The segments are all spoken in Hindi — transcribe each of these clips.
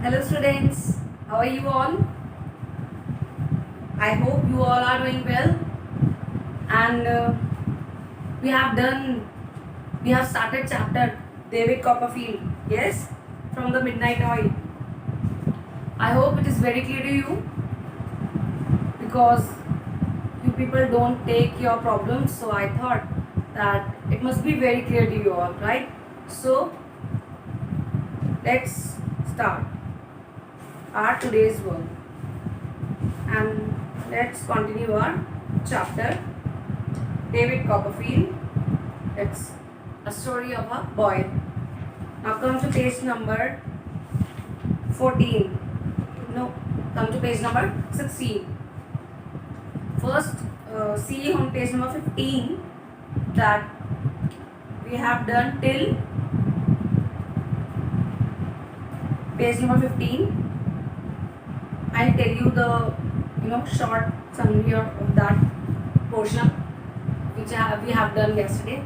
Hello students, how are you all? I hope you all are doing well and we have done, we have started chapter David Copperfield, yes, from the Midnight Oil. I hope it is very clear to you because you people don't take your problems, so I thought that it must be very clear to you all, right? So let's start our today's work and let's continue our chapter David Copperfield. It's a story of a boy. Now come to page number 14. No, come to page number 16. First, see on page number 15 that we have done till page number 15. I'll tell you the short summary of that portion which we have done yesterday.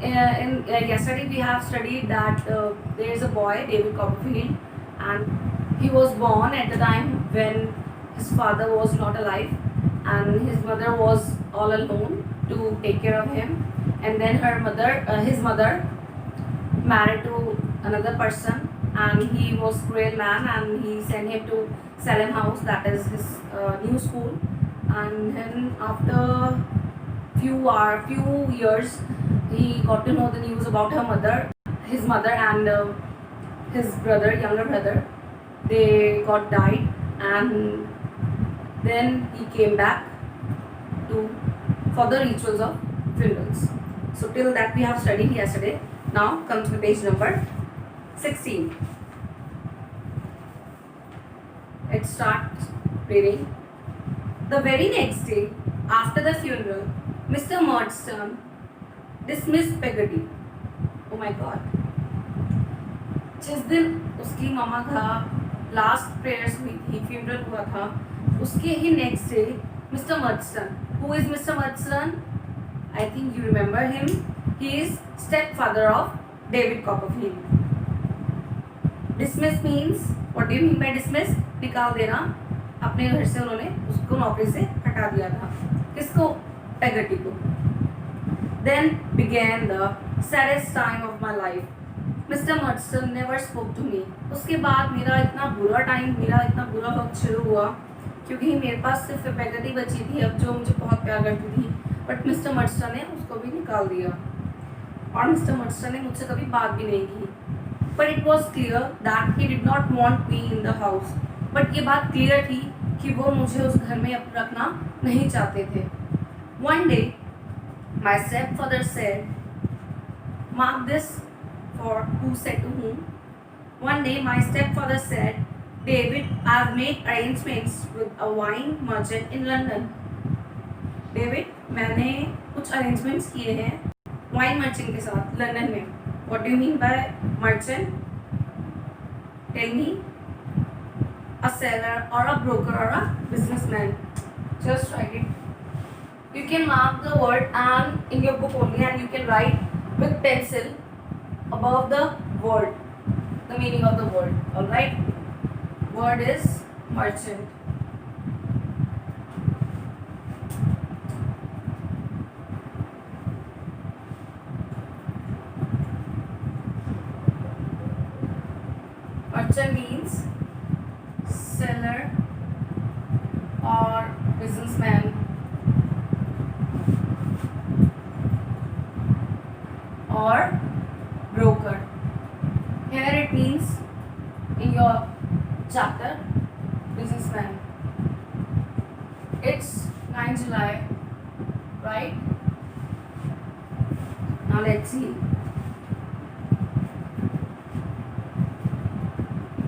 Yesterday we have studied that there is a boy, David Copperfield, and he was born at the time when his father was not alive and his mother was all alone to take care of him, and then his mother married to another person and he was cruel man and he sent him to Salem House, that is his new school, and then after few years he got to know the news about his mother and his younger brother, they got died, and then he came back for the rituals of funerals. So till that we have studied yesterday. Now come to the page number 16. Let's start reading. The very next day after the funeral, Mr. Murdstone dismissed Peggotty. Oh my God. जिस दिन उसकी मामा का लास्ट प्रेयर्स हुई थी, फ्यूनरल हुआ था, उसके ही next day mister Murdstone, who is mister Murdstone? I think you remember him. He is step father of David Copperfield. Dismiss means, what do you mean by dismiss? निकाल देना. अपने घर से उन्होंने उसको नौकरी से हटा दिया था. किसको? पेगटी को. Then began the saddest time of my life. Mr. Murdstone never spoke to me. उसके बाद मेरा इतना बुरा वक्त शुरू हुआ क्योंकि मेरे पास सिर्फ पेगटी बची थी अब, जो मुझे बहुत प्यार करती थी. बट मिस्टर मर्डस्टन ने उसको भी निकाल दिया और मिस्टर मर्डस्टन ने मुझसे कभी बात भी नहीं की. But it was clear that he did not want me in the house. But ये बात क्लियर थी कि वो मुझे उस घर में रखना नहीं चाहते थे. One day my stepfather said, mark this for who said to whom. One day my stepfather said, David, I have made arrangements with a wine merchant in London. David, मैंने कुछ arrangements किए हैं wine merchant के साथ लंदन में. What do you mean by merchant? Tell me. A seller or a broker or a businessman. Just write it. You can mark the word and in your book only, and you can write with pencil above the word the meaning of the word. All right. Word is merchant. Merchant means seller or businessman or broker. Here it means in your chapter businessman. It's 9 July, right? Now let's see.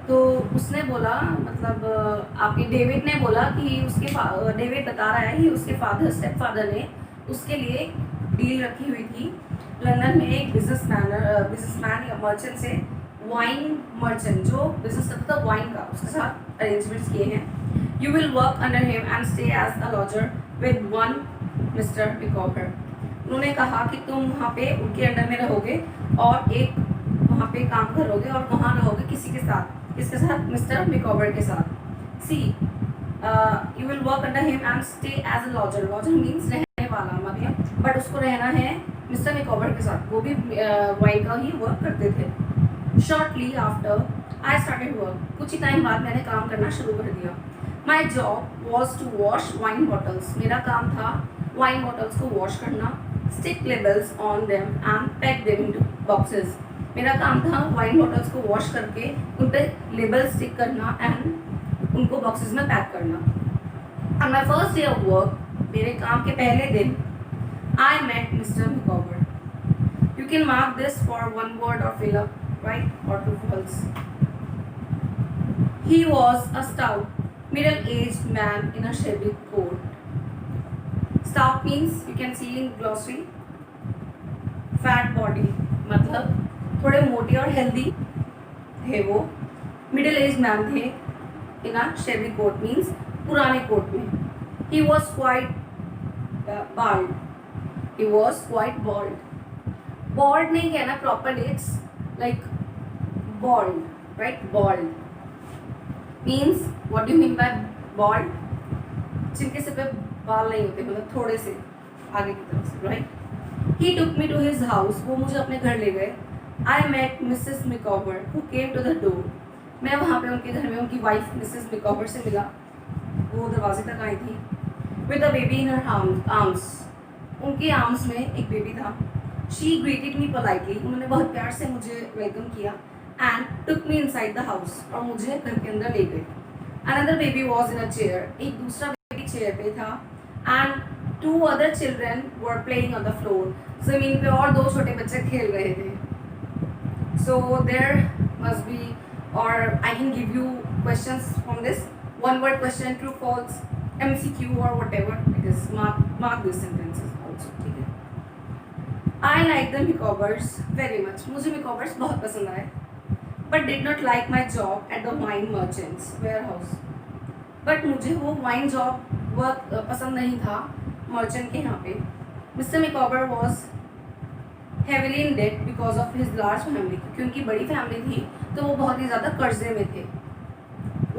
तो उसने बोला, मतलब आपके डेविड ने बोला कि डेविड बता रहा है कि उसके स्टेप फादर ने उसके लिए डील रखी हुई थी लंदन में एक बिजनेसमैन या मर्चेंट से, वाइन मर्चेंट जो बिजनेस करता था वाइन का, उसके साथ अरेंजमेंट्स किए हैं. You will work under him and stay as a lodger with one mister Micawber. उन्होंने कहा कि तुम वहाँ पे उनके अंडर में रहोगे और एक वहाँ पे काम करोगे और वहाँ रहोगे किसी के साथ. किसके साथ? मिस्टर मिकॉबर के साथ. See you will work under him and stay as a lodger. Lodger means रहने वाला, मतलब बट उसको रहना है मिस्टर मिकॉबर के साथ. वो भी वाइन का ही वर्क करते थे. Shortly after I started work. कुछ ही टाइम बाद मैंने काम करना शुरू कर दिया. My job was to wash wine bottles. मेरा काम था वाइन बॉटल्स को वॉश करना, stick labels on them and pack them into boxes. मेरा काम था वाइन बॉटल्स को वॉश करके उन पे लेबल स्टिक करना एंड उनको बॉक्सेस में पैक करना. On my first day of work, मेरे काम के पहले दिन, I met mister Micawber. You can mark this for one word और फिल अप, राइट और true false. He was a stout, middle-aged man in a shabby coat. Stout means you can see in glossary. Fat body, मतलब थोड़े मोटे और हेल्दी थे वो. मिडिल एज मैन थे. इन अ shabby coat means पुराने कोट में. He was quite bald. He was quite bald. Bald नहीं कहना proper, it's like bald, right? Bald means what do you mean by bald? जिनके सिर पे बाल नहीं होते, मतलब थोड़े से आगे की तरफ से, right? He took me to his house. वो मुझे अपने घर ले गए. I met Mrs. Micawber who came to the door. मैं वहाँ पे उनके घर में उनकी वाइफ मिसेस मिकॉबर से मिला. वो दरवाजे तक आई थी. With a baby in her arms. उनके आर्म्स में एक बेबी था. She greeted me politely. उन्होंने बहुत प्यार से मुझे वेलकम किया. And took me inside the house. और मुझे घर के अंदर ले गए. Another baby was in a chair. एक दूसरा बेबी चेयर पे था. And two other children were playing on the floor. ज़मीन पे और दो छोटे बच्चे खेल रहे थे. So there must be, or I can give you questions from this. One word question, true, false, MCQ or whatever it is. Mark these sentences also. ठीक है. I like the Micawbers very much. मुझे Micawbers बहुत पसंद आए. But did not like my job at the wine merchant's warehouse. But मुझे वो वाइन जॉब वर्क पसंद नहीं था मर्चेंट के यहाँ पे. Mister Micawber was heavily in debt because of his large family. क्योंकि उनकी बड़ी फैमिली थी तो वो बहुत ही ज़्यादा कर्जे में थे.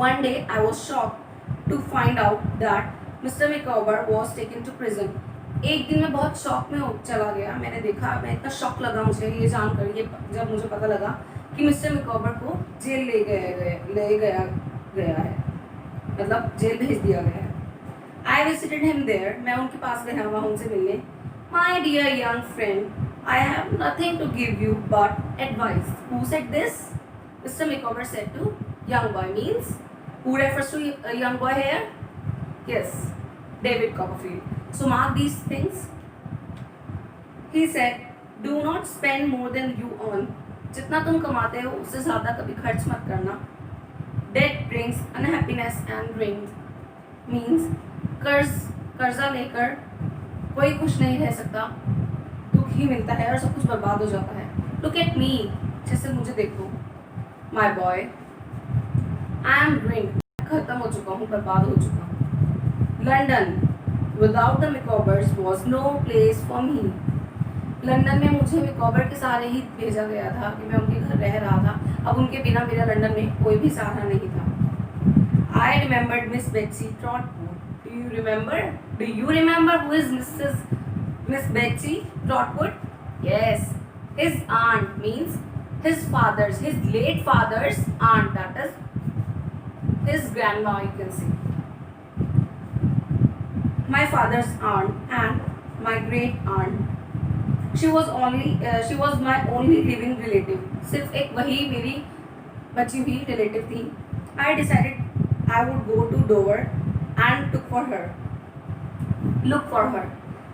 One day I was shocked to find out that Mr. Micawber was taken to prison. एक दिन मैं बहुत शॉक में चला गया. मैंने देखा, मैं इतना शॉक लगा मुझे ये जानकर, ये जब मुझे पता लगा कि मिस्टर मिकॉबर को जेल ले गया है, मतलब जेल भेज दिया गया है. I visited him there. मैं उनके पास गया वहाँ उनसे मिलने. My dear young friend, I have nothing to give you but advice. Who said this? Mister Micawber said to young boy. Means who refers to young boy here? Yes, David Copperfield. So mark these things. He said, do not spend more than you earn. जितना तुम कमाते हो उससे ज़्यादा कभी खर्च मत करना. Debt brings unhappiness and ruin. Means कर्जा लेकर कोई खुश नहीं रह सकता, दुख ही मिलता है और सब कुछ बर्बाद हो जाता है. Look at me, जैसे मुझे देखो. My boy, I am ruined. खत्म हो चुका हूँ, बर्बाद हो चुका हूँ. London without the Micawbers was no place for me. London में मुझे मिकॉबर के सहारे ही भेजा गया था कि मैं उनके घर रह रहा था. अब उनके बिना मेरा लंदन में कोई भी सहारा नहीं था. I remembered Miss Betsy Trotwood. Do you remember who is Miss Betsy Trotwood? Yes, his aunt, means his late father's aunt, that is his grandma, you can say. My father's aunt and my great aunt. She was my only living relative. सिर्फ एक वही मेरी बची हुई रिलेटिव थी. I decided I would go to Dover and look for her.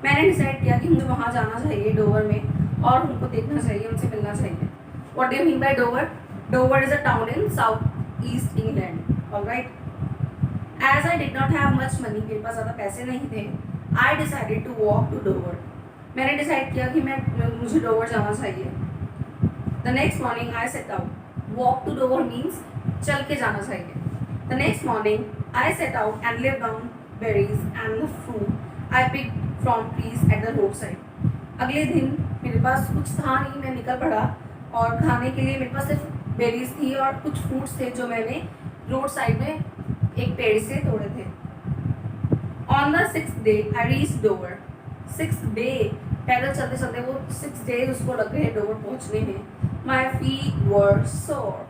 मैंने डिसाइड किया कि मुझे वहाँ जाना चाहिए डोवर में और उनको देखना चाहिए, उनसे मिलना चाहिए. What do you mean by Dover? Dover is a town in South East England. All right. As I did not have much money, मेरे पास ज़्यादा पैसे नहीं थे. I decided to walk to Dover. मैंने डिसाइड किया कि मुझे डोवर जाना चाहिए. The next morning I set out. Walk to Dover means चल के जाना चाहिए. The next morning I set out and lived on berries and the fruit I picked from trees at the roadside. अगले दिन मेरे पास कुछ था नहीं, मैं निकल पड़ा और खाने के लिए मेरे पास सिर्फ बेरीज थी और कुछ फ्रूट्स थे जो मैंने रोड साइड में एक पेड़ से तोड़े थे. On the 6th day I reached Dover. 6th day, पैदल चलते चलते वो 6 days उसको लग गए डोवर पहुंचने में. My feet were sore.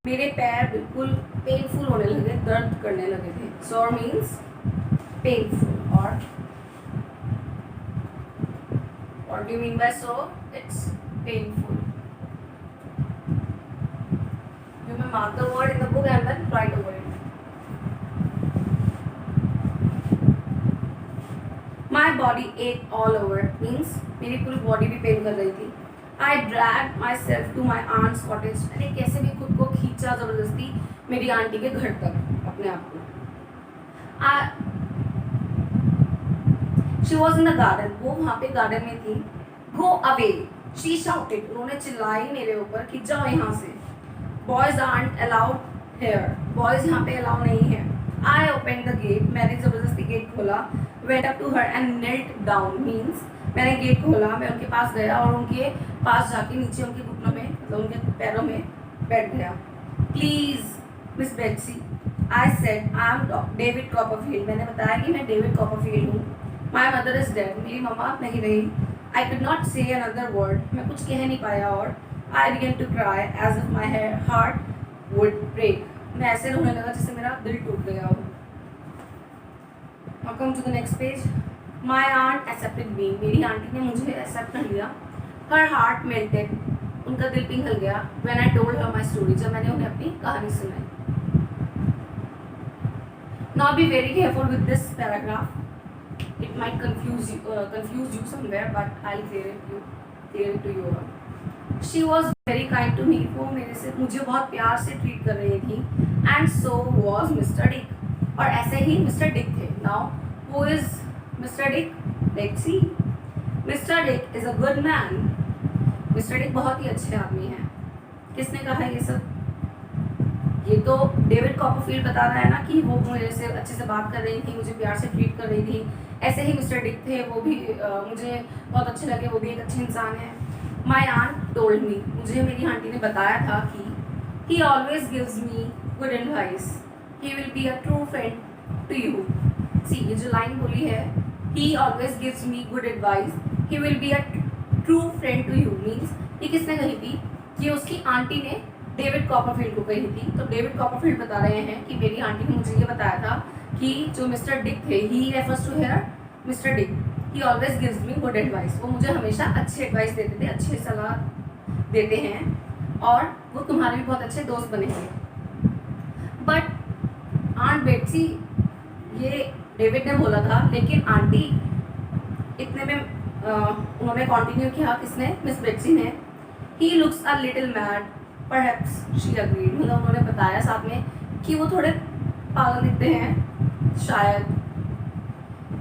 मेरे पैर बिल्कुल पेनफुल होने लगे, दर्द करने लगे थे. Sore means painful. और what do you mean by sore? It's painful. You may mark the word in the book and then write over it. My body ached all over means मेरी पूरी बॉडी भी पेन कर रही थी. I dragged myself to my aunt's cottage. मैंने कैसे भी खुद को खींचा जबरदस्ती मेरी आंटी के घर तक अपने आप को. She was in the garden. वो वहाँ पे गार्डन में थी. Go away, she shouted. उन्होंने चिल्लाई मेरे ऊपर कि जाओ यहाँ से. Boys aren't allowed here. Boys यहाँ पे अलाउ नहीं है. I opened the gate. मैंने जबरदस्ती गेट खोला. Went up to her and knelt down means मैंने गेट खोला, मैं उनके पास गया और उनके पास जाके नीचे उनके घुटनों में मतलब उनके पैरों में बैठ गया. Please, Miss Betsy, I said I am David Copperfield. मैंने बताया कि मैं डेविड कॉपरफील्ड हूँ. My mother is dead. मेरी मम्मा नहीं रही. I could not say another word. मैं कुछ कह नहीं पाया और I began to cry as if my heart would break. मैं ऐसे रोने लगा जैसे मेरा दिल टूट गया हो. Now come to the next page. My aunt accepted me. मेरी आंटी ने मुझे एक्सेप्ट कर लिया. Her heart melted. उनका दिल पिघल गया. When I told her my story. जब मैंने उन्हें अपनी कहानी सुनाई. Now be very careful with this paragraph. It might confuse you somewhere, but I'll clear it to you. She was very kind to me. वो मुझे बहुत प्यार से ट्रीट कर रही थी. And so was Mr. Dick. और ऐसे ही मिस्टर डिक थे. Now who is Mr. Dick? Let's see. Mr. Dick is a good man. Mr. Dick बहुत ही अच्छे आदमी हैं. किसने कहा ये सब? ये तो डेविड कॉपरफील्ड बता रहा है ना कि वो मेरे से अच्छे से बात कर रही थी, मुझे प्यार से ट्रीट कर रही थी. ऐसे ही मिस्टर डिक थे, वो भी मुझे बहुत अच्छे लगे, वो भी एक अच्छे इंसान हैं. My aunt told me, मुझे मेरी आंटी ने बताया था कि he always gives me good advice. He will be a true friend to you. See, ये जो लाइन बोली है, he always gives me good advice. He will be a true friend to you means ये किसने कही थी? ये उसकी आंटी ने डेविड कॉपरफील्ड को कही थी. तो डेविड कॉपरफील्ड बता रहे हैं कि मेरी आंटी ने मुझे ये बताया था कि जो मिस्टर डिक थे, he refers to here mister Dick. He always gives me good advice. वो मुझे हमेशा अच्छे एडवाइस देते थे, अच्छे सलाह देते हैं और वो तुम्हारे भी बहुत अच्छे दोस्त बनेंगे. बट आंट बेट्सी, ये डेविड ने बोला था, लेकिन आंटी इतने में उन्होंने कंटिन्यू किया. किसने? मिस बेट्सी ने. He looks a little mad, perhaps she agreed. मतलब उन्होंने बताया साथ में कि वो थोड़े पागल दिखते हैं शायद.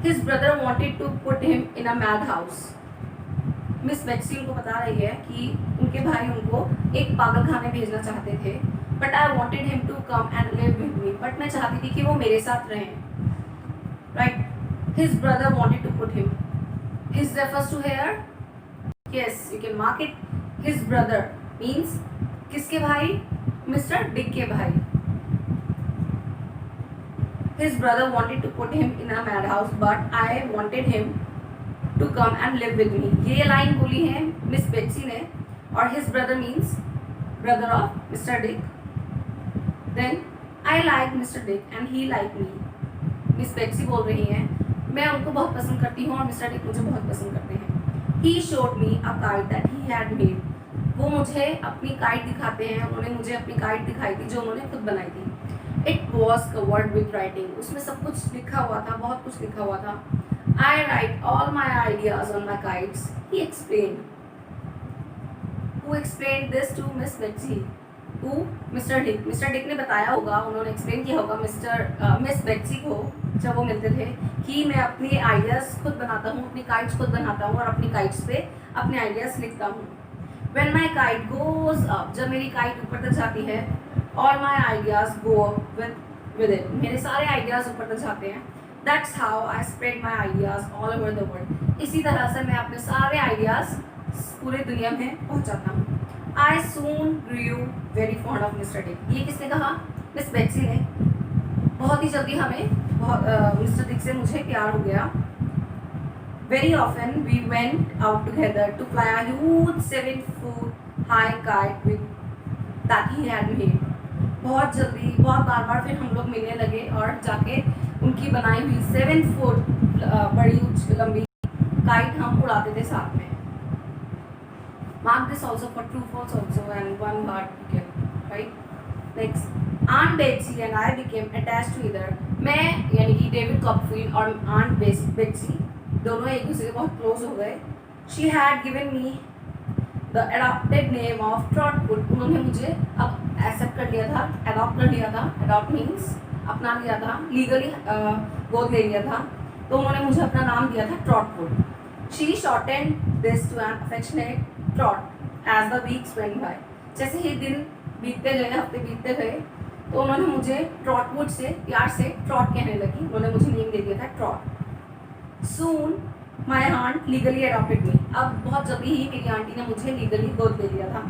His brother wanted to put him in a madhouse. Miss Betsy उनको बता रही है कि उनके भाई उनको एक पागल खाने भेजना चाहते थे. But I wanted him to come and live with me. But मैं चाहती थी कि वो मेरे साथ रहें. Right. His brother wanted to put him. His refers to here. Yes, you can mark it. His brother means किसके भाई? मिस्टर डिक के भाई. His brother wanted to put him in a madhouse but I wanted him to come and live with me. ये लाइन बोली है मिस बेट्सी ने. और his brother means brother of mister Dick. Then I like Mr. Dick and he like me. Miss Betsy बोल रही हैं, मैं उनको बहुत पसंद करती हूँ और मिस्टर डिक मुझे बहुत पसंद करते हैं. He showed me a kite that he had made. वो मुझे अपनी काइट दिखाते हैं. उन्होंने मुझे अपनी काइट दिखाई थी जो उन्होंने खुद बनाई थी. It was covered with writing. उसमें सब कुछ लिखा हुआ था, बहुत कुछ लिखा हुआ था. I write all my ideas on my kites. He explained. Who explained this to Miss Betsy? To Mr Dick. Mr Dick ने बताया होगा, उन्होंने एक्सप्लेन किया होगा मिस बेट्सी को जब वो मिलते थे कि मैं अपनी आइडियाज़ खुद बनाता हूँ, अपनी काइट्स खुद बनाता हूँ और अपनी काइट्स पे अपने आइडियाज़ लिखता हूँ. When my kite goes up, जब मेरी काइट ऊपर तक जाती है, all my ideas go up with it, मेरे सारे आइडियाज़ ऊपर तक जाते हैं. That's how I spread my ideas all over the world. इसी तरह से मैं अपने सारे आइडियाज़ पूरे दुनिया में पहुँचाता हूँ. I soon grew very fond of Mr. Dick. ये किसने कहा? मिस बेट्सी ने। बहुत ही जल्दी हमें मिस्टर डिक से मुझे प्यार हो गया। Very often we went out together to fly a huge 7-foot high kite with that he had made. बहुत जल्दी, बहुत बार फिर हम लोग मिलने लगे और जाके उनकी बनाई हुई 7 फुट बड़ी लंबी काइट हम उड़ाते थे साथ में। Mark this also for true false also and one word became right. Next, Aunt Betsy and I became attached to either. मैं यानी कि डेविड कॉपरफील्ड और Aunt Betsy दोनों एक दूसरे के बहुत क्लोज हो गए। She had given me the adopted name of Trotwood. उन्होंने मुझे अब एक्सेप्ट कर लिया था, अडॉप्ट कर लिया था। अडॉप्ट मीन्स अपना लिया था, लीगली गोद ले लिया था, तो उन्होंने मुझे अपना नाम दिया था Trotwood. She shortened this to an affectionate Trot as the weeks went by. जैसे ही दिन बीतते गए, हफ्ते बीतते गए, तो उन्होंने मुझे Trotwood से प्यार से ट्रॉट कहने लगी। उन्होंने मुझे नेम दे दिया था trout. Soon my aunt legally adopted me. अब बहुत जल्दी ही मेरी आंटी ने मुझे लीगली गोद ले लिया था।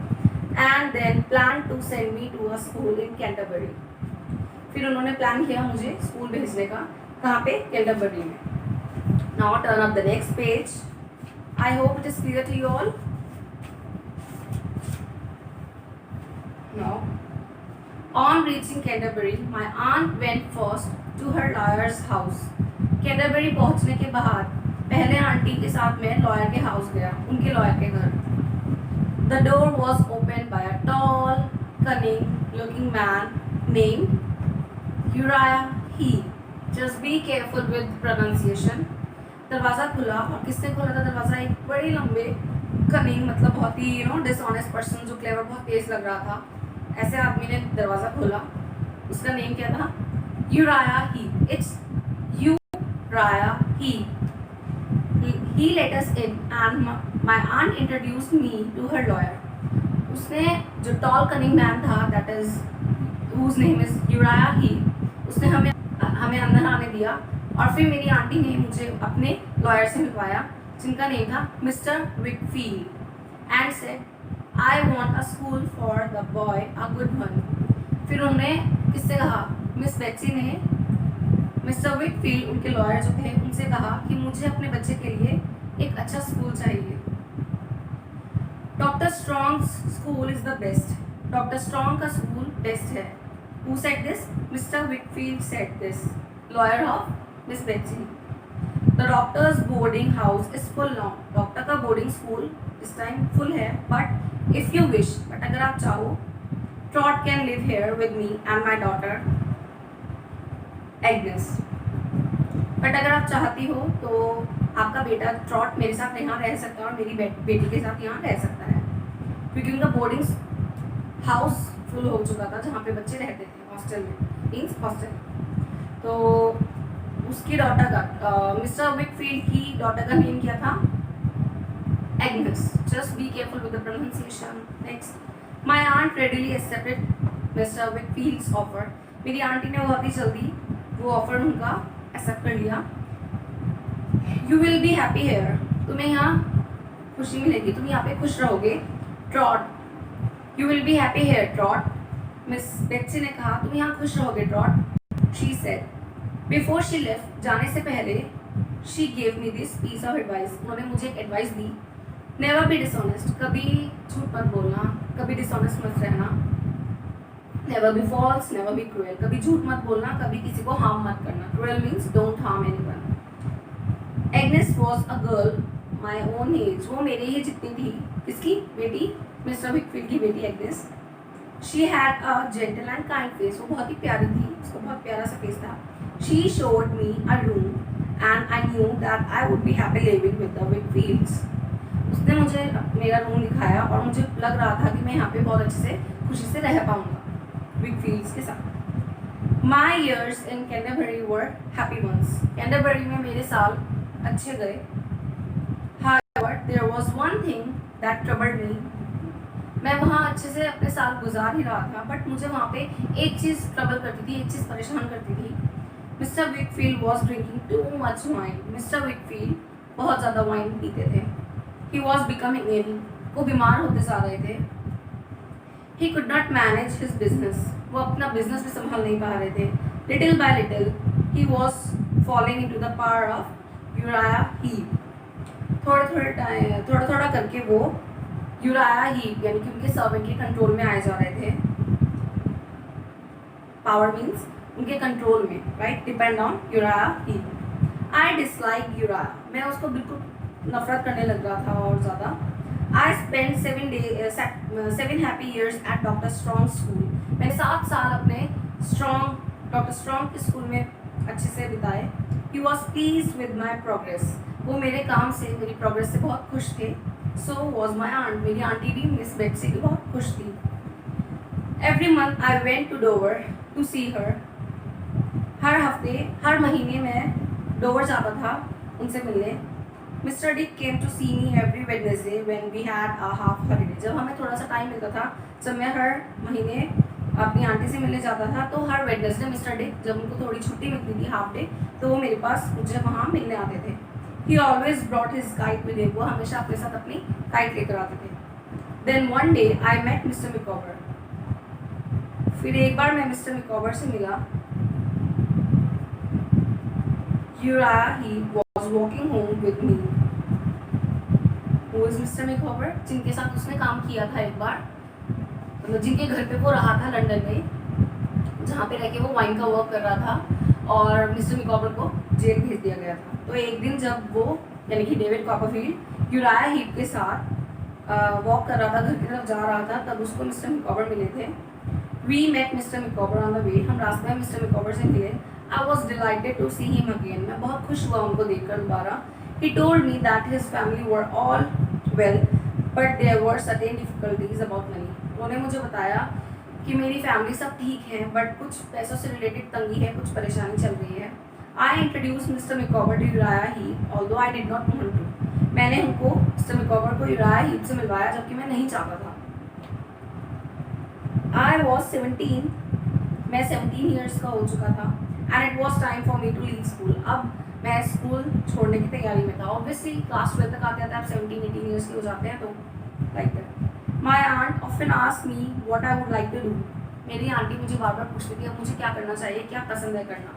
And then planned to send me to a school in Canterbury. फिर उन्होंने प्लान किया मुझे स्कूल भेजने का। कहाँ पे? कैंटरबरी में। Now turn up the next page. I hope it is clear to you all. Now, on reaching Canterbury, my aunt went first to her lawyer's house. Canterbury पहुंचने के बाद पहले आंटी के साथ में लॉयर के हाउस गया, उनके लॉयर के घर। The door was opened by a tall, cunning-looking man named Uriah Heep. Just be careful with pronunciation. दरवाज़ा खुला, और किसने खोला था दरवाज़ा? एक बड़ी लंबे कनिंग, मतलब बहुत ही डिसऑनेस्ट पर्सन, जो क्लेवर बहुत तेज लग रहा था, ऐसे आदमी ने दरवाज़ा खोला। उसका नेम क्या था? Uriah Heep. It's Uriah Heep. He let us in and my aunt introduced me to her lawyer. उसने जो टॉल कनिंग मैन था, that is whose name is Uriah Heep, उसने हमें अंदर आने दिया, और फिर मेरी आंटी ने मुझे अपने लॉयर से मिलवाया, जिनका नेम था mister Wickfield, and said I want a school for the boy, a good one. फिर उन्होंने किससे कहा? मिस बेट्सी ने मिस्टर विकफील्ड, उनके लॉयर जो थे, उनसे कहा कि मुझे अपने बच्चे के लिए एक अच्छा स्कूल चाहिए। Doctor Strong's school is the best. Doctor Strong का स्कूल बेस्ट है। Who said this? Mister Wickfield said this, lawyer of miss Betsey. The doctor's boarding house is full now. Doctor का बोर्डिंग स्कूल इस टाइम फुल है, but if you wish, but अगर आप चाहो, Trot can live here with me and my daughter Agnes. But अगर आप चाहती हो तो आपका बेटा ट्रॉट मेरे साथ यहाँ रह सकता है और मेरी बेटी के साथ यहाँ रह सकता है, क्योंकि उनका बोर्डिंग हाउस फुल हो चुका था जहाँ पे बच्चे रहते थे, हॉस्टल में, मीन्स हॉस्टल। तो उसकी डॉटर का मिस्टर विकफील्ड की डॉटर का नेम क्या था? Agnes. Just be careful with the pronunciation. Next, my aunt readily accepted mister Wickfield's offer. मेरी आंटी ने बहुत ही जल्दी वो ऑफर उनका एक्सेप्ट कर लिया। You will be happy here. तुम्हें यहाँ खुशी मिलेगी, तुम यहाँ पे खुश रहोगे। Trot, you will be happy here Trot. Miss Betsy ने कहा, तुम यहाँ खुश रहोगे ट्रॉट। She said before she left, जाने से पहले, she gave me this piece of advice, उन्होंने मुझे एक एडवाइस दी। नेवर बी डिसऑनेस्ट, कभी झूठ मत बोलना, कभी डिसऑनेस्ट मत रहना। Never be false, never B cruel, कभी झूठ मत बोलना, कभी किसी को हार्म मत करना। Cruel means don't harm anyone. Agnes was a girl my own age, वो मेरे ही जितनी थी। किसकी बेटी? मिस्टर विकफील्ड की बेटी Agnes. She had a gentle and kind face, वो बहुत ही प्यारी थी, उसका बहुत प्यारा सा फेस था। She showed me a room and I knew that I would be happy living with the Wickfields. उसने मुझे मेरा रूम दिखाया और मुझे लग रहा था कि मैं यहाँ पे बहुत अच्छे से खुशी से रह पाऊँगा विकफील्ड्स के साथ। My years in Canterbury were happy ones. Canterbury में मेरे साल अच्छे गए। However, there was one thing that troubled me. मैं वहाँ अच्छे से अपने साल गुजार ही रहा था, बट मुझे वहाँ पे एक चीज़ ट्रबल करती थी, एक चीज़ परेशान करती थी। Mister Wickfield was drinking too much wine. Mister Wickfield बहुत ज़्यादा वाइन पीते थे। ही वॉज बिकमिंग इल, वो बीमार होते जा रहे थे। He could not manage his business. वो अपना business भी संभाल नहीं पा रहे थे. Little by little, he was falling into the power of Uriah Heep. थोड़ा थोड़ा करके वो यूराया हीप यानी कि उनके सर्वेंट के कंट्रोल में आए जा रहे थे. पावर मीन्स उनके कंट्रोल में, right? Depend on Uriah Heep. I dislike Uriah. मैं उसको बिल्कुल नफरत करने लग रहा था और ज़्यादा. I spend 7 happy years eight doctor strong school. मैंने 7 साल अपने डॉक्टर स्ट्रॉन्ग के स्कूल में अच्छे से बिताए. He was please with my progress. वो मेरे काम से, मेरी प्रोग्रेस से बहुत खुश थे. So was my aunt. मेरी आंटी भी मिस बेट्सी भी बहुत खुश थी. Every month I went to Dover to see her. हर हफ्ते, हर महीने मैं डोवर जाता था उनसे मिलने. Mister Dick came to see me every Wednesday when we had a half holiday. जब हमें थोड़ा सा टाइम मिलता था, जब मैं हर महीने अपनी आंटी से मिलने जाता था, तो हर वेडनेसडे मिस्टर डिक, जब उनको थोड़ी छुट्टी मिलती थी हाफ डे, तो वो मेरे पास मुझे वहाँ मिलने आते थे. He always brought his kite with him. वो हमेशा अपने साथ अपनी काइट लेकर आते थे. Then one day I met mister Micawber. फिर एक बार मैं मिस्टर मिकॉबर से मिला. Uriah Heep was walking home with me. Who is Mr. Micawber? जिनके साथ उसने काम किया था एक बार, मतलब जिनके घर पे वो रहा था लंदन में, जहाँ पे रह के वो वाइन का वर्क कर रहा था और मिस्टर मिकॉबर को जेल भेज दिया गया था. तो एक दिन जब वो यानी कि डेविड कॉपरफील्ड यूराया हीप के साथ वॉक कर रहा था, घर की तरफ जा रहा था, तब उसको मिस्टर मिकॉबर मिले थे. We met mister Micawber on the way. हम रास्ते में मिस्टर मिकॉबर से मिले. I was delighted to see him again. मैं बहुत खुश हुआ उनको देखकर दोबारा. He told me that his family were all well, but there were certain difficulties about money. उन्होंने मुझे बताया कि मेरी फैमिली सब ठीक है, बट कुछ पैसों से रिलेटेड तंगी है, कुछ परेशानी चल रही है. I introduced Mr. Micawber to Uriah Heep, although I did not want to. मैंने उनको Mr. Micawber को Uriah Heep से मिलवाया, जबकि मैं नहीं चाहता था. I was 17. मैं 17 ईयर्स का हो चुका था. And it was time for me to leave school. अब मैं स्कूल छोड़ने की तैयारी में था. Obviously क्लास 12 तक आते आते आप 17-18 ईयर्स के हो जाते हैं, तो like that. My aunt often asked me what I would like to do. मेरी आंटी मुझे बार बार पूछती थी अब मुझे क्या करना चाहिए, क्या पसंद है करना.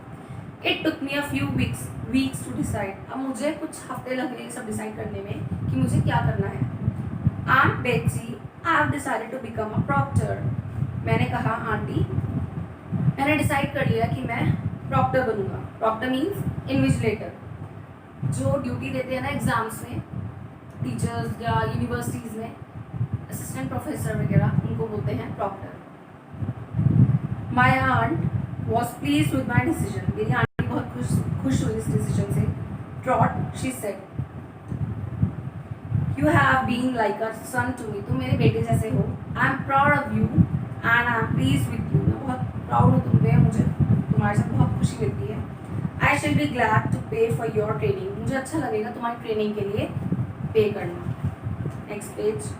It took me a few weeks to decide. अब मुझे कुछ हफ्ते लगे ये सब डिसाइड करने में कि मुझे क्या करना है. Aunt Betsy, I have decided to become a proctor. मैंने कहा आंटी, मैंने डिसाइड कर लिया कि मैं प्रॉक्टर बनूंगा. प्रॉक्टर मीन्स इन्विजिलेटर, जो ड्यूटी देते हैं ना एग्जाम्स में, टीचर्स या यूनिवर्सिटीज़ में असिस्टेंट प्रोफेसर वगैरह, उनको बोलते हैं Proctor. My aunt was please with my decision. मेरी आंटी बहुत खुश हुई इस डिसीजन से. Trot she said, you have been like a son to me. तुम मेरे बेटे जैसे हो. I am proud of you and I am please with you. मैं बहुत प्राउड हूँ तुम पे, मुझे तुम्हारे साथ बहुत खुशी मिलती है. I shall be glad to pay for your training. मुझे अच्छा लगेगा तुम्हारी ट्रेनिंग के लिए पे करना. Next page.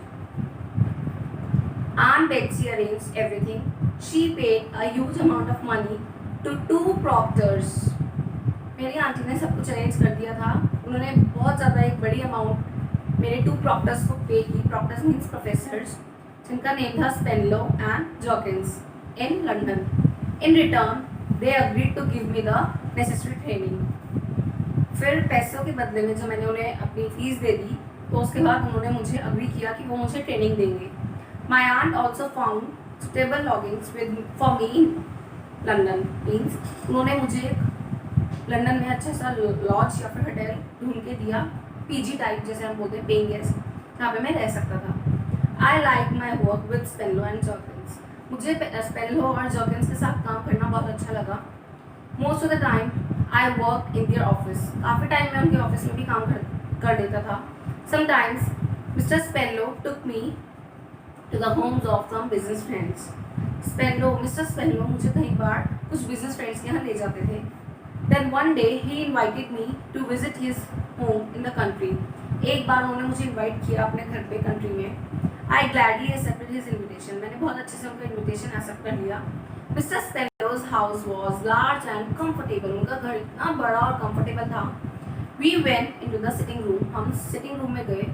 Aunt Betsy arranged everything. She paid a huge amount of money to 2 proctors. मेरी आंटी ने सब कुछ अरेंज कर दिया था. उन्होंने बहुत ज़्यादा एक बड़ी अमाउंट मेरे 2 प्रॉक्टर्स को पे की. प्रॉक्टर्स मीन्स प्रोफेसर्स, जिनका नेम था Spenlow and Jorkins in London. In return they agreed to give me the necessary training. फिर पैसों के बदले में जो मैंने उन्हें अपनी फीस दे दी, तो उसके बाद उन्होंने मुझे अग्री किया कि वो मुझे ट्रेनिंग देंगे. My aunt also found stable lodgings with for me in London. Means उन्होंने मुझे लंदन में अच्छा सा लॉज या फिर होटल ढूंढ के दिया, पीजी टाइप जैसे हम बोलते हैं, पेइंग गेस्ट, जहाँ पे मैं रह सकता था. I like my work with Spenlow and Jorkins. मुझे स्पेनलो और जॉकिंस के साथ काम करना बहुत अच्छा लगा. Most of the time I work in their office. काफ़ी टाइम मैं उनके ऑफिस में भी काम कर लेता था. Sometimes mister Spenlow took me to the homes of some business friends. Mister Spenlow मुझे कई बार कुछ बिजनेस फ्रेंड्स के यहाँ ले जाते थे. Then one day he invited me to visit his home in the country. एक बार उन्होंने मुझे इन्वाइट किया अपने घर पे कंट्री में. I gladly accepted his invitation. मैंने बहुत अच्छे से उनका इन्विटेशन एक्सेप्ट कर लिया. Mister Spenlow's house was large and comfortable. उनका घर इतना बड़ा और कम्फर्टेबल था. We went in to the sitting room. हम सिटिंग रूम में गए.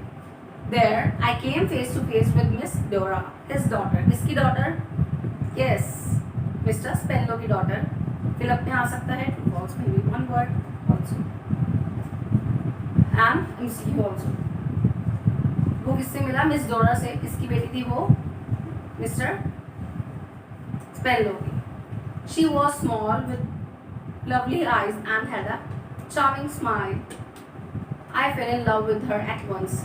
There I came face to face with Miss Dora, his daughter. किसकी daughter? Yes, Mr. Spello की daughter. फिर अपने आ सकता है true false में भी one word also and MCQ also. वो किससे मिला? मिस डोरा से. किसकी बेटी थी वो? मिस्टर स्पेलो की. She was small with lovely eyes and had a charming smile. I fell in love with her at once.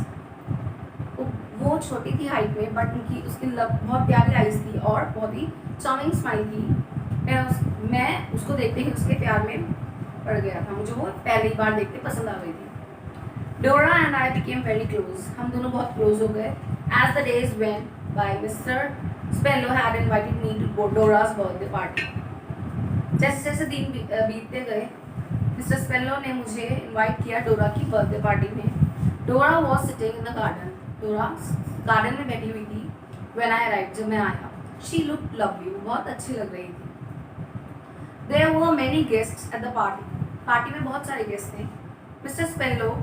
वो छोटी थी हाइट में बट उनकी उसकी बहुत प्यारी आइज थी और बहुत ही चार्मिंग स्माइल थी. मैं उसको देखते ही उसके प्यार में पड़ गया था. मुझे वो पहली बार देखते पसंद आ गई थी. Dora and I became very close. हम दोनों बहुत क्लोज हो गए. As the days went by, Mr. Spello had invited me to Dora's birthday party. जैसे जैसे दिन बीतते गए मिस्टर स्पेलो ने मुझे इनवाइट किया डोरा की बर्थडे पार्टी में. डोरा was sitting in the garden. डोरा गार्डन में बैठी हुई थी. व्हेन आई अराइव्ड, जब मैं आया. शी लुक्ड लवली, बहुत अच्छी लग रही थी. There were many guests at the party. Party में बहुत सारे गेस्ट थे. Mister Spenlow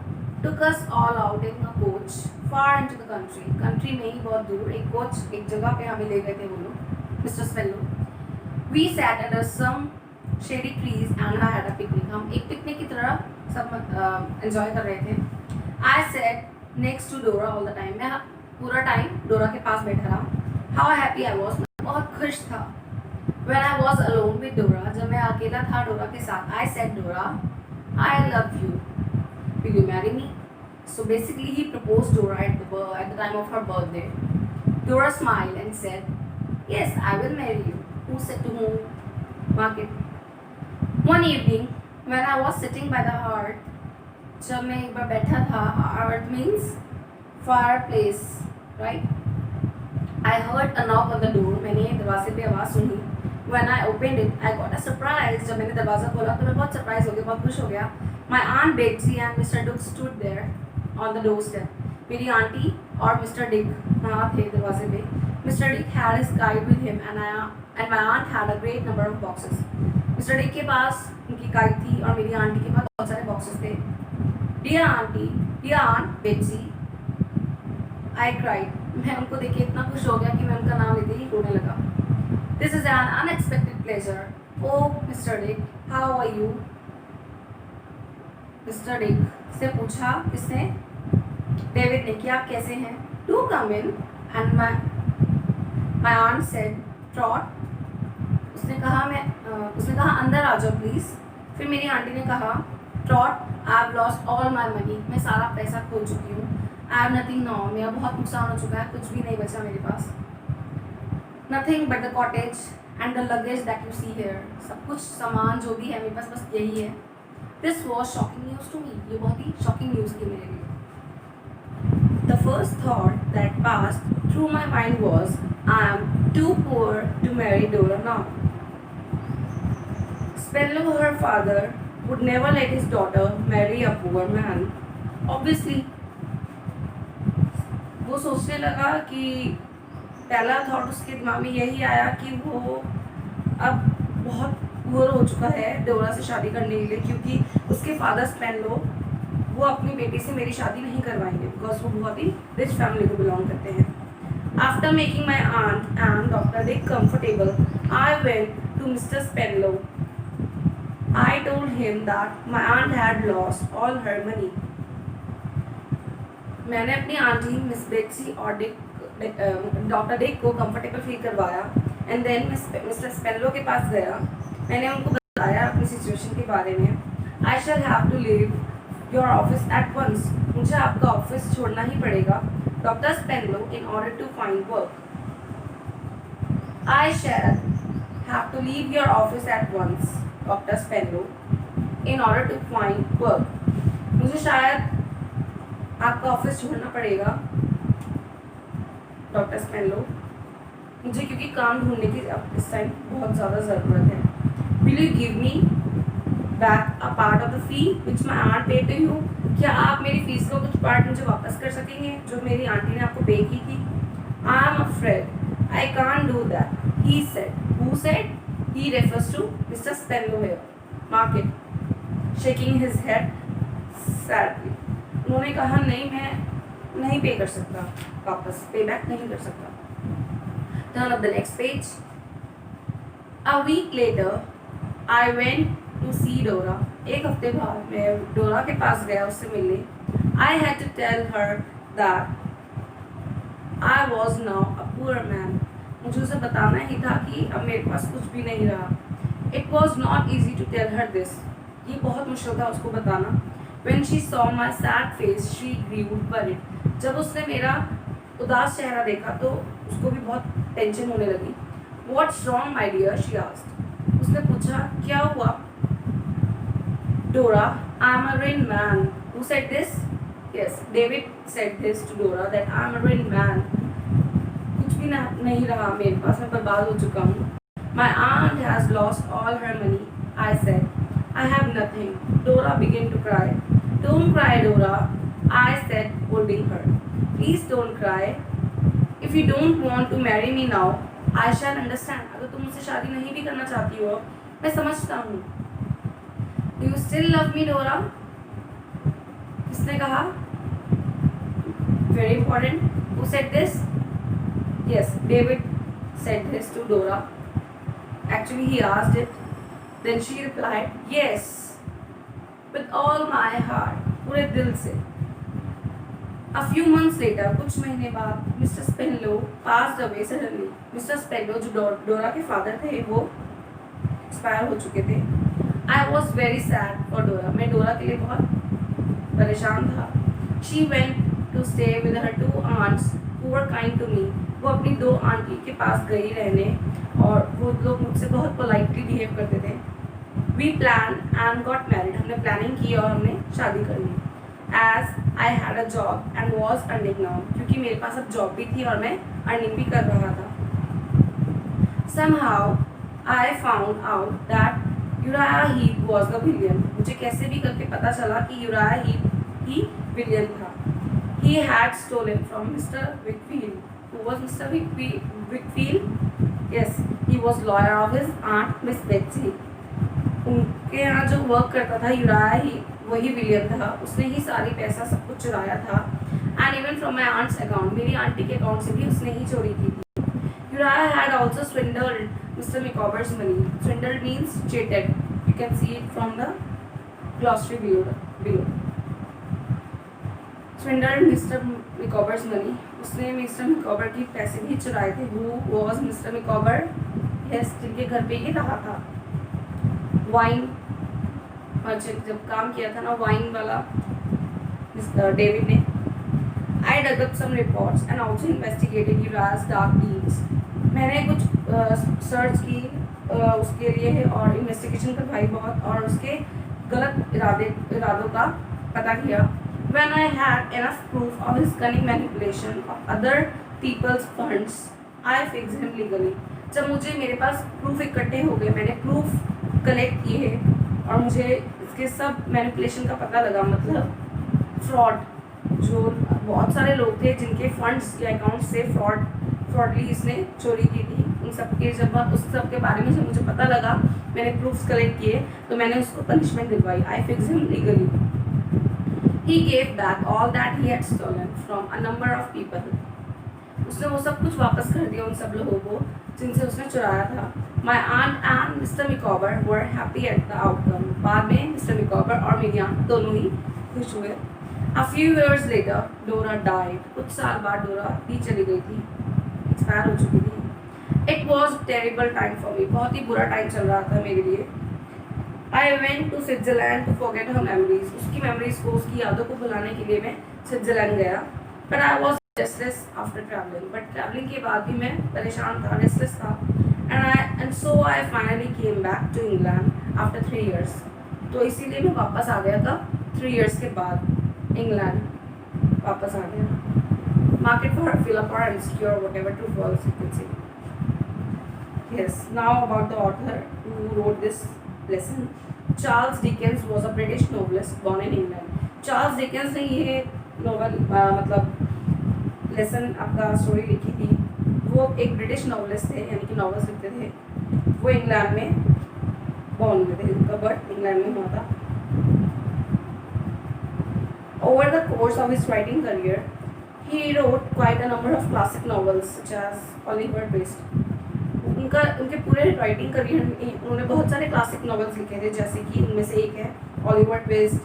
took us all out in a coach far into the country. Country में ही बहुत दूर एक कोच एक जगह पे हमें ले गए थे वो लोग. Mister स्पेलो. We sat under some shady trees and I had a picnic. हम एक पिकनिक की तरह सब एंजॉय कर रहे थे. I sat next to Dora all the time. मैं पूरा टाइम डोरा के पास बैठा रहा. How happy I was. मैं बहुत खुश था. When I was alone with Dora, जब मैं अकेला था डोरा के साथ, I said Dora, I love you. Will you marry me? So basically he proposed Dora at the time of her birthday. Dora smiled and said, yes, I will marry you. Who said to whom? Mark it. One evening when I was sitting by the hearth, जब मैं एक बार बैठा था, hearth means fireplace, right? I heard a knock on the door. मैंने दरवाजे पे आवाज़ सुनी. When I opened it, I got a surprise. जब मैंने दरवाज़ा खोला तो मैं बहुत सरप्राइज हो गया, बहुत खुश हो गया. My aunt Betsy and Mr. Duke stood there on the doorstep. मेरी आंटी और मिस्टर डिक वहाँ थे दरवाजे पे. Mr. Dick had his guide with him and my aunt had a great number of boxes. Mr. Dick के पास उनकी गाइड थी और मेरी आंटी के पास बहुत सारे बॉक्सेस थे. Dear auntie, dear aunt Betsy, I cried. मैं उनको देख के इतना खुश हो गया कि मैं उनका नाम लेते ही रोने लगा. This is an unexpected pleasure. Oh, Mr. Dick, how are you? Mr Dick से पूछा. किसने? डेविड ने. कि आप कैसे हैं? Do come in. And my aunt said Trot. उसने कहा अंदर आ जाओ प्लीज़. फिर मेरी आंटी ने कहा trout, I have lost all my money. मैं सारा पैसा खो चुकी हूँ. आई हैव नथिंग नाउ. मेरा बहुत नुकसान हो चुका है, कुछ भी नहीं बचा मेरे पास. Nothing but the cottage and the luggage that you see here. सब कुछ सामान जो भी है मेरे पास बस यही है. This was shocking news to me. ये बहुत ही shocking news थी मेरे लिए. The first thought that passed through my mind was, I am too poor to marry Dora now. Spello, her father, would never let his daughter marry a poor man. Obviously, वो सोचने लगा कि पहला थॉट उसके दिमाग में यही आया कि वो अब बहुत पुअर हो चुका है डोरा से शादी करने के लिए, क्योंकि उसके फादर स्पेलो वो अपनी बेटी से मेरी शादी नहीं करवाएंगे बिकॉज वो बहुत ही रिच फैमिली को बिलोंग करते हैं. After making my aunt and doctor Dick comfortable, I went to mister Spenlow. I told him that my aunt had lost all her money. मैंने अपनी आंटी मिस बेट्सी और डॉक्टर डिक को कंफर्टेबल फील करवाया. एंड देन मिस्टर स्पेलो के पास गया. मैंने उनको बताया अपनी सिचुएशन के बारे में. I shall have to leave your office at once. मुझे आपका ऑफिस छोड़ना ही पड़ेगा doctor Spenlow in order to find work. I shall have to leave your office at once doctor Spenlow in order to find work. मुझे शायद आपका ऑफिस छोड़ना पड़ेगा डॉक्टर स्पेलो, मुझे क्योंकि काम ढूंढने की अब इस टाइम बहुत ज़्यादा ज़रूरत है. Will you give me back a part of the fee which my aunt paid to you? क्या आप मेरी फीस का कुछ पार्ट मुझे वापस कर सकेंगे जो मेरी आंटी ने आपको पे की थी? I am afraid I can't do that, he said. Who said? He refers to Mr. Spello here. Mark it. Shaking his head sadly. उन्होंने कहा नहीं, मैं नहीं पे कर सकता, वापस पे बैक नहीं कर सकता। Turn off the next page. A week later I went to see Dora. एक हफ्ते बाद मैं डोरा के पास गया उससे मिलने। I had to tell her that I was now a poor man. मुझे उसे बताना ही था कि अब मेरे पास कुछ भी नहीं रहा। It was not easy to tell her this. ये बहुत मुश्किल था उसको बताना। When she saw my sad face, she grew worried. जब उसने मेरा उदास चेहरा देखा तो उसको भी बहुत टेंशन होने लगी। What's wrong, my dear? she asked. उसने पूछा क्या हुआ? Dora, I'm a ruined man. Who said this? Yes, David said this to Dora that I'm a ruined man. कुछ भी नहीं रहा मेरे पास, मैं बर्बाद हो चुका हूँ। My aunt has lost all her money. I said, I have nothing. Dora began to cry. Don't cry, Dora, I said, holding her. Please don't cry. If you don't want to marry me now, I shall understand. अगर तुम मुझसे शादी नहीं भी करना चाहती हो, मैं समझता हूँ। Do you still love me, Dora? किसने कहा? Very important. Who said this? Yes, David said this to Dora. Actually, he asked it. Then she replied, yes, with all my heart, पूरे दिल से। A few months later, कुछ महीने बाद, Mr. Spenlow passed away suddenly. Mr. Spenlow जो डोरा के फादर थे वो एक्सपायर हो चुके थे। I was very sad for Dora. मैं डोरा के लिए बहुत परेशान था। She went to stay with her two aunts who were kind to me. वो अपनी दो आंटी के पास गई रहने और वो लोग मुझसे बहुत पोलाइटली बिहेव करते थे। We planned and got married. हमने प्लानिंग की और हमने शादी कर ली। As I had a job and was earning now. क्योंकि मेरे पास अब जॉब भी थी और मैं अर्निंग भी कर रहा था। Somehow I found out that Uriah Heep was the villain. मुझे कैसे भी करके पता चला कि Uriah Heep ही विलियन था। He had stolen from Mr. Wickfield. Who was Mr. Wickfield? Yes, he was lawyer of his aunt Miss Betsy. उनके यहाँ जो वर्क करता था यूराया ही वही विलियन था। उसने ही सारी पैसा सब कुछ चुराया था। And even from my aunt's account, मेरी आंटी के अकाउंट से भी उसने ही चोरी की थी। Uriah had also swindled Mr. Micawber's money. Swindled means cheated. You can see it from the glossary below. Swindled Mr. Micawber's money. उसने मिस्टर मिकॉबर की पैसे भी चुराए थे। Who was Mr. Micawber? Yes, जिनके घर पे ही रहा था। वाइन मर्चेंट जब काम किया था ना वाइन वाला मिस्टर डेविड ने। I dug up some reports and also investigated Uriah's dark deeds. मैंने कुछ सर्च की उसके लिए और इन्वेस्टिगेशन करवाई बहुत और उसके गलत इरादों का पता किया। When I had enough proof of his cunning manipulation of other people's funds, I fixed him legally. जब मुझे मेरे पास प्रूफ इकट्ठे हो गए, मैंने प्रूफ कलेक्ट किए और मुझे इसके सब मैनिपुलेशन का पता लगा, मतलब फ्रॉड, जो बहुत सारे लोग थे जिनके फंड्स या अकाउंट से फ्रॉडली इसने चोरी की थी, उन सब के जब उस सब के बारे में जब मुझे पता लगा, मैंने प्रूफ्स कलेक्ट किए तो मैंने उसको पनिशमेंट दिलवाई। I fix him legally. He gave back all that he had stolen from a number of people. उसने वो सब कुछ वापस कर दिया उन सब लोगों को जिनसे उसने चुराया था। My aunt and Mr. Micawber were happy at the outcome. बाद में Mr. Micawber और मेरी आंट दोनों ही खुश हुए। A few years later, Dora died. कुछ साल बाद डोरा भी चली गई थी, एक्सपायर हो चुकी थी। It was a terrible time for me. बहुत ही बुरा टाइम चल रहा था मेरे लिए। I went to Switzerland to forget her memories. उसकी मेमोरीज को, उसकी यादों को भुलाने के लिए मैं स्विट्जरलैंड गया। But I was restless after traveling. But traveling के बाद भी मैं परेशान था, restless था। And so I finally came back to England after 3 years. तो इसीलिए मैं वापस आ गया था 3 years के बाद इंग्लैंड वापस आ गया। Market for Philip or insecure, whatever true false you can say. Yes. Now about the author who wrote this lesson. Charles Dickens was a British novelist born in England. Charles Dickens ने ये नोवेल मतलब लेसन आपका स्टोरी लिखी थी। वो एक ब्रिटिश नॉवलिस्ट थे, यानी कि नॉवेल्स लिखते थे। वो इंग्लैंड में बॉर्न हुए थे, उनका बर्थ इंग्लैंड में हुआ था। Over the course of his writing career, He wrote quite a number of classic novels such as Oliver Twist. उनके पूरे राइटिंग करियर में उन्होंने बहुत सारे क्लासिक नॉवेल्स लिखे थे, जैसे कि उनमें से एक है Oliver Twist,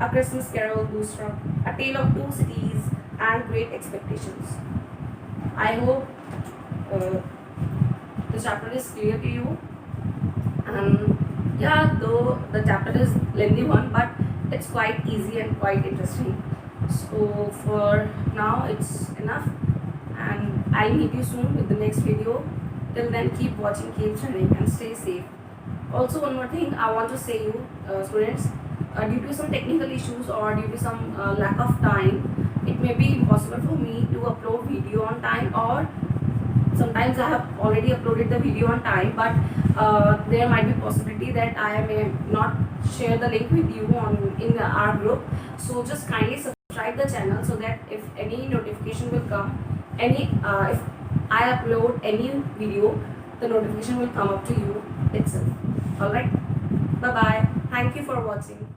a Christmas Carol, बूस्टरअप, a tale of two cities and great expectations. I hope the chapter is clear to you. Yeah, though the chapter is lengthy one, but it's quite easy and quite interesting. So for now it's enough, and I'll meet you soon with the next video. Till then, keep watching, keep studying, and stay safe. Also, one more thing I want to say you students, due to some technical issues or due to some lack of time, it may be impossible for me to upload video on time, or sometimes I have already uploaded the video on time, but there might be possibility that I may not share the link with you in our group. So just kindly subscribe the channel so that if any notification will come, if I upload any video, the notification will come up to you itself. Alright, bye bye. Thank you for watching.